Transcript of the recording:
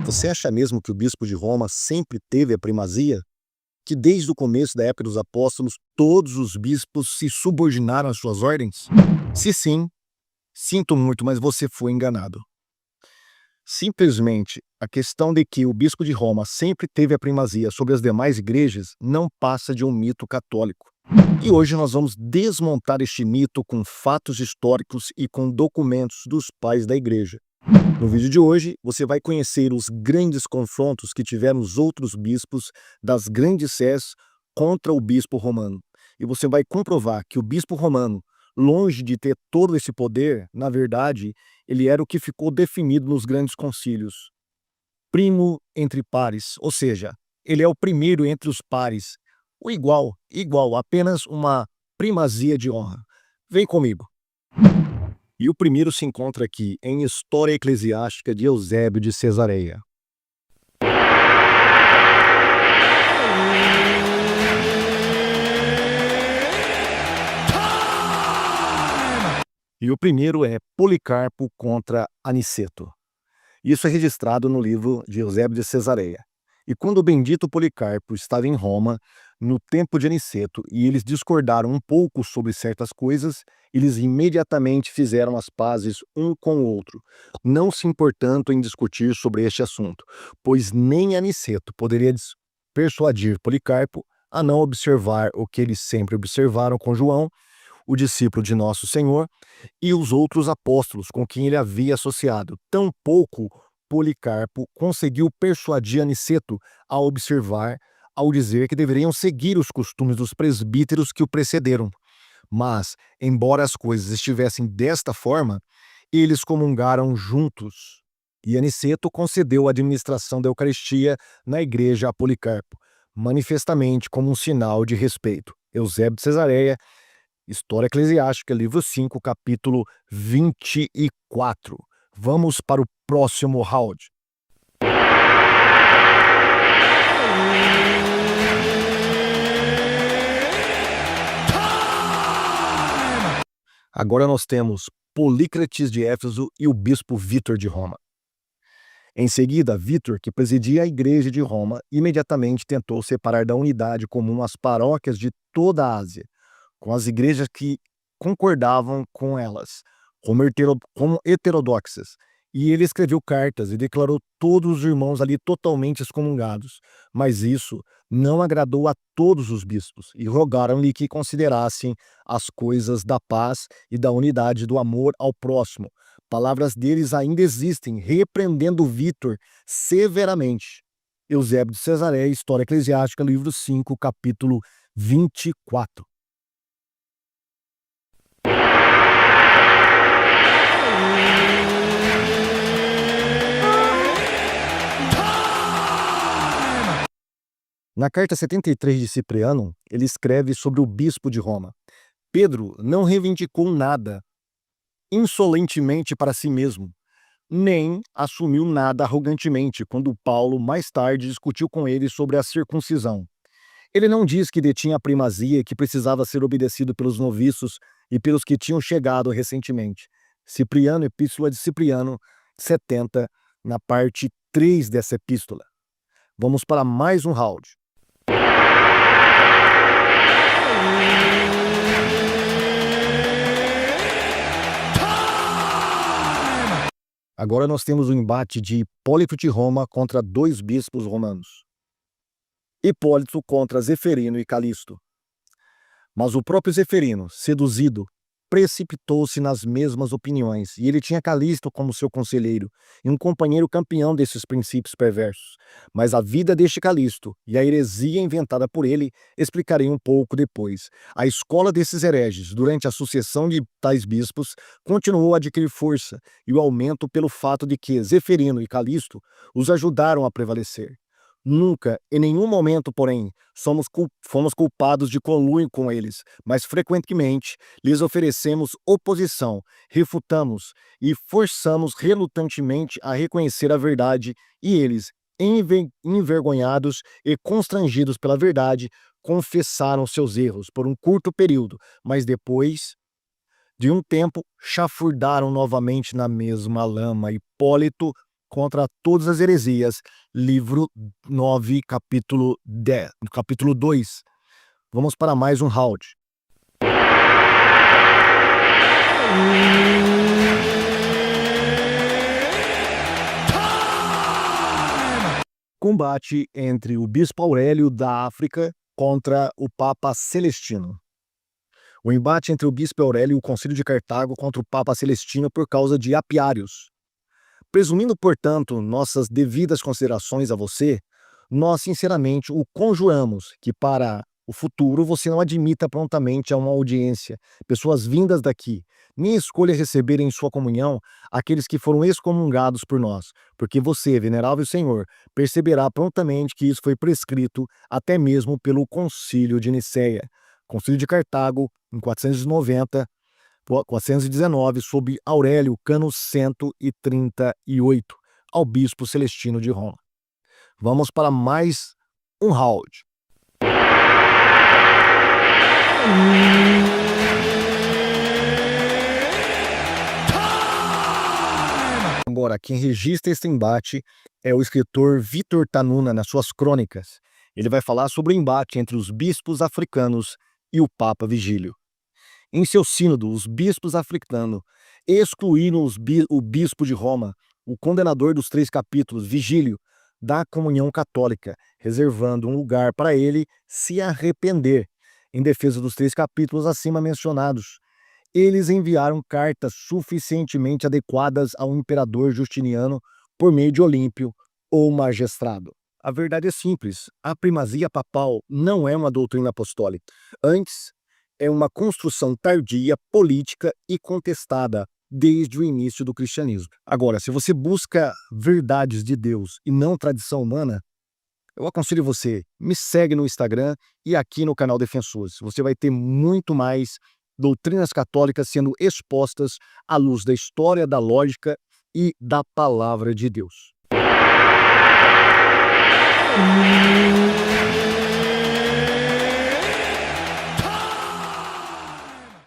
Você acha mesmo que o bispo de Roma sempre teve a primazia? Que desde o começo da época dos apóstolos, todos os bispos se subordinaram às suas ordens? Se sim, sinto muito, mas você foi enganado. Simplesmente, a questão de que o bispo de Roma sempre teve a primazia sobre as demais igrejas não passa de um mito católico. E hoje nós vamos desmontar este mito com fatos históricos e com documentos dos pais da igreja. No vídeo de hoje, você vai conhecer os grandes confrontos que tiveram os outros bispos das grandes sés contra o bispo romano. E você vai comprovar que o bispo romano, longe de ter todo esse poder, na verdade, ele era o que ficou definido nos grandes concílios. Primo entre pares, ou seja, ele é o primeiro entre os pares. O igual, apenas uma primazia de honra. Vem comigo. E o primeiro se encontra aqui em História Eclesiástica de Eusébio de Cesareia. E o primeiro é Policarpo contra Aniceto. Isso é registrado no livro de Eusébio de Cesareia. E quando o bendito Policarpo estava em Roma, no tempo de Aniceto, e eles discordaram um pouco sobre certas coisas, eles imediatamente fizeram as pazes um com o outro, não se importando em discutir sobre este assunto, pois nem Aniceto poderia persuadir Policarpo a não observar o que eles sempre observaram com João, o discípulo de Nosso Senhor, e os outros apóstolos com quem ele havia associado. Tampouco Policarpo conseguiu persuadir Aniceto a observar, ao dizer que deveriam seguir os costumes dos presbíteros que o precederam. Mas, embora as coisas estivessem desta forma, eles comungaram juntos. E Aniceto concedeu a administração da Eucaristia na igreja a Policarpo, manifestamente como um sinal de respeito. Eusébio de Cesareia, História Eclesiástica, livro 5, capítulo 24. Vamos para o próximo round. Agora nós temos Polícrates de Éfeso e o bispo Vítor de Roma. Em seguida, Vítor, que presidia a igreja de Roma, imediatamente tentou separar da unidade comum as paróquias de toda a Ásia, com as igrejas que concordavam com elas, como heterodoxas. E ele escreveu cartas e declarou todos os irmãos ali totalmente excomungados. Mas isso não agradou a todos os bispos e rogaram-lhe que considerassem as coisas da paz e da unidade do amor ao próximo. Palavras deles ainda existem, repreendendo Vítor severamente. Eusébio de Cesareia, História Eclesiástica, livro 5, capítulo 24. Na carta 73 de Cipriano, ele escreve sobre o bispo de Roma. Pedro não reivindicou nada insolentemente para si mesmo, nem assumiu nada arrogantemente quando Paulo mais tarde discutiu com ele sobre a circuncisão. Ele não diz que detinha a primazia e que precisava ser obedecido pelos noviços e pelos que tinham chegado recentemente. Cipriano, Epístola de Cipriano, 70, na parte 3 dessa epístola. Vamos para mais um round. Agora nós temos o embate de Hipólito de Roma contra dois bispos romanos. Hipólito contra Zeferino e Calixto. Mas o próprio Zeferino, seduzido, precipitou-se nas mesmas opiniões, e ele tinha Calixto como seu conselheiro e um companheiro campeão desses princípios perversos. Mas a vida deste Calixto e a heresia inventada por ele explicarei um pouco depois. A escola desses hereges, durante a sucessão de tais bispos, continuou a adquirir força, e o aumento pelo fato de que Zeferino e Calixto os ajudaram a prevalecer. Nunca, em nenhum momento, porém, fomos culpados de conluio com eles, mas frequentemente lhes oferecemos oposição, refutamos e forçamos relutantemente a reconhecer a verdade, e eles, envergonhados e constrangidos pela verdade, confessaram seus erros por um curto período, mas depois de um tempo chafurdaram novamente na mesma lama. Hipólito contra todas as heresias, livro 9, capítulo 10, capítulo 2. Vamos para mais um round. Combate entre o Bispo Aurélio da África contra o Papa Celestino. O embate entre o Bispo Aurélio e o Concílio de Cartago contra o Papa Celestino por causa de apiários. Presumindo, portanto, nossas devidas considerações a você, nós sinceramente o conjuramos que para o futuro você não admita prontamente a uma audiência pessoas vindas daqui, nem escolha receber em sua comunhão aqueles que foram excomungados por nós, porque você, venerável Senhor, perceberá prontamente que isso foi prescrito até mesmo pelo Concílio de Nicéia, Concílio de Cartago, em 419, sob Aurélio, cano 138, ao Bispo Celestino de Roma. Vamos para mais um round. Agora, quem registra esse embate é o escritor Vitor Tanuna, nas suas crônicas. Ele vai falar sobre o embate entre os bispos africanos e o Papa Vigílio. Em seu sínodo, os bispos africanos excluíram o bispo de Roma, o condenador dos 3 capítulos, Vigílio, da comunhão católica, reservando um lugar para ele se arrepender, em defesa dos 3 capítulos acima mencionados. Eles enviaram cartas suficientemente adequadas ao imperador Justiniano por meio de Olímpio ou magistrado. A verdade é simples, a primazia papal não é uma doutrina apostólica. Antes, é uma construção tardia, política e contestada desde o início do cristianismo. Agora, se você busca verdades de Deus e não tradição humana, eu aconselho você, me segue no Instagram e aqui no canal Defensores. Você vai ter muito mais doutrinas católicas sendo expostas à luz da história, da lógica e da palavra de Deus.